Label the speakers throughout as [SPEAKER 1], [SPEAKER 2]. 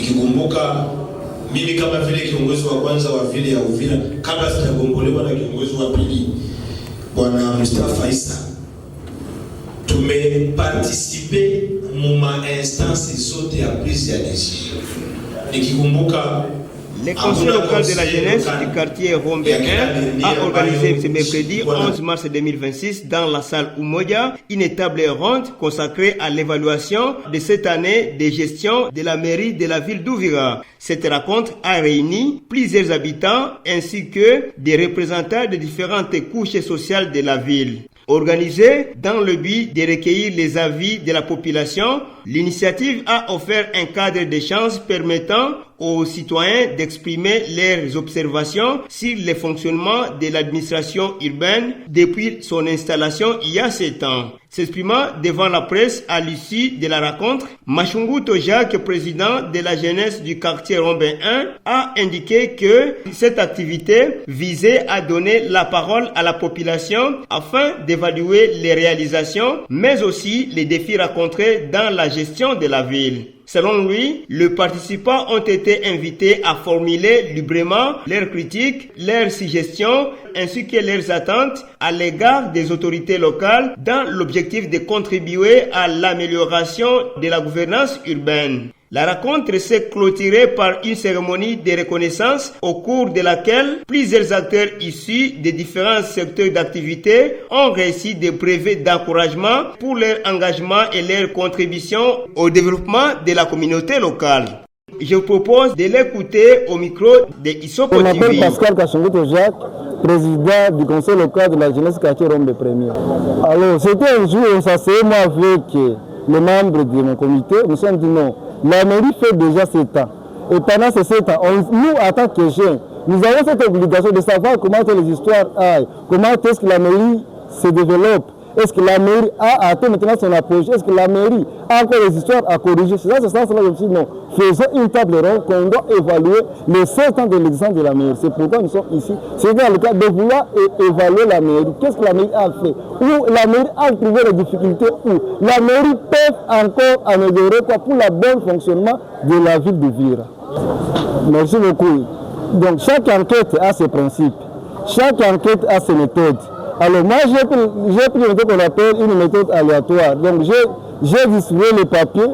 [SPEAKER 1] Nikikumbuka mimi kama vile kiongozi wa kwanza wa vile ya Uvira, kabla sijagombolewa na kiongozi wa pili Bwana Mustafa Issa, tumeparticipe muma instance zote ya prise ya décision. Nikikumbuka
[SPEAKER 2] le conseil local de la jeunesse du quartier Rombe 1 a organisé ce mercredi 11 mars 2026 dans la salle Umoja une table ronde consacrée à l'évaluation de cette année de gestion de la mairie de la ville d'Ouvira. Cette rencontre a réuni plusieurs habitants ainsi que des représentants de différentes couches sociales de la ville. Organisée dans le but de recueillir les avis de la population, l'initiative a offert un cadre d'échange permettant aux citoyens d'exprimer leurs observations sur le fonctionnement de l'administration urbaine depuis son installation il y a 7 ans. S'exprimant devant la presse à l'issue de la rencontre, Machunguto Jacques, président de la jeunesse du quartier Rombin 1, a indiqué que cette activité visait à donner la parole à la population afin d'évaluer les réalisations, mais aussi les défis rencontrés dans la gestion de la ville. Selon lui, les participants ont été invités à formuler librement leurs critiques, leurs suggestions ainsi que leurs attentes à l'égard des autorités locales dans l'objectif de contribuer à l'amélioration de la gouvernance urbaine. La rencontre s'est clôturée par une cérémonie de reconnaissance au cours de laquelle plusieurs acteurs issus des différents secteurs d'activité ont reçu des brevets d'encouragement pour leur engagement et leur contribution au développement de la communauté locale. Je vous propose de l'écouter au micro de Isoko TV.
[SPEAKER 3] Je m'appelle Pascal Kachunguto Jacques, président du conseil local de la jeunesse quartier Rombe 1er. Alors, c'était un jour où on s'asseyait moi avec les membres de mon comité. Nous sommes dit non. La mairie fait déjà 7 ans. Et pendant ces 7 ans, nous, en tant que jeunes, nous avons cette obligation de savoir comment les histoires aillent, comment est-ce que la mairie se développe. Est-ce que la mairie a atteint maintenant son apogée? Est-ce que la mairie a encore des histoires à corriger? C'est dans ce sens-là que je me suis dit non, faisons une table ronde qu'on doit évaluer les 7 ans de l'exemple de la mairie. C'est pourquoi nous sommes ici. C'est dans le cas de vouloir évaluer la mairie. Qu'est-ce que la mairie a fait? Où la mairie a trouvé les difficultés? Où la mairie peut encore améliorer quoi pour le bon fonctionnement de la ville de Vira. Merci beaucoup. Donc chaque enquête a ses principes. Chaque enquête a ses méthodes. Alors moi j'ai pris une méthode qu'on appelle une méthode aléatoire. Donc j'ai distribué les papiers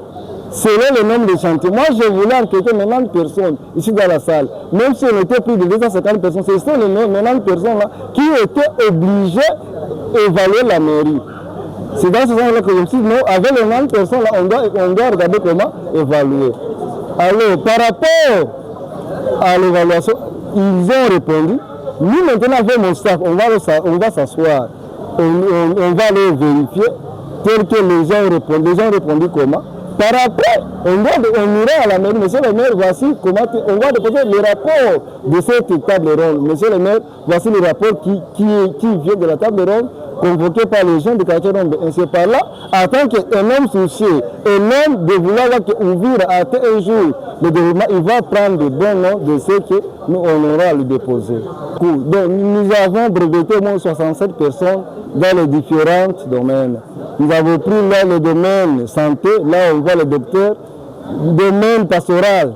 [SPEAKER 3] selon le nombre de chantiers. Moi je voulais enquêter 90 personnes ici dans la salle. Même si on était plus de 250 personnes, c'est ces 90 personnes là qui étaient obligées d'évaluer la mairie. C'est dans ce sens-là que je me suis dit non, avec les 90 personnes là, on doit regarder comment évaluer. Alors par rapport à l'évaluation, ils ont répondu. Nous, maintenant, avec mon staff, on va s'asseoir, on va aller vérifier tel que les gens répondent. Les gens répondent comment? Par après, on ira à la mairie. Monsieur le maire, voici comment on va déposer le rapport de cette table ronde. Monsieur le maire, voici le rapport qui vient de la table ronde, convoqué par les gens du quartier Rombe. Et c'est par là, en tant qu'un homme soucié, un homme de vouloir qu'Ouvira a atteint un jour le développement, il va prendre de bons noms de ce que nous on aura à le déposer. Donc nous avons breveté au moins 67 personnes dans les différents domaines. Nous avons pris là le domaine santé, là on voit le docteur, domaine pastoral.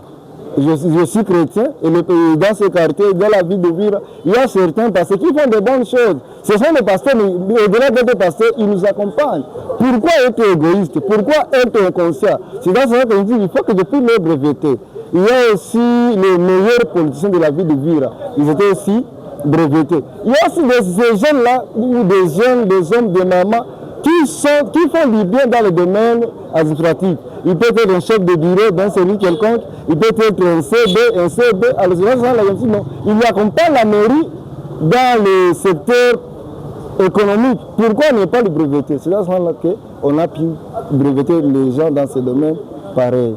[SPEAKER 3] Je suis chrétien et dans ce quartier, dans la ville de Vira, il y a certains pasteurs qui font de bonnes choses. Ce sont les pasteurs, mais au-delà d'être pasteurs, ils nous accompagnent. Pourquoi être égoïste? Pourquoi être inconscient? C'est dans ce sens que je dis qu'il faut que je puisse les breveter. Il y a aussi les meilleurs politiciens de la ville de Vira. Ils étaient aussi brevetés. Il y a aussi ces jeunes-là, ou des jeunes, des hommes, des mamans, qui font du bien dans le domaine administratif. Il peut être un chef de bureau d'un service quelconque, il peut être un CB. Alors, non, il accompagne la mairie dans le secteur économique. Pourquoi ne pas le breveter? C'est là qu'on a pu breveter les gens dans ce domaine pareil.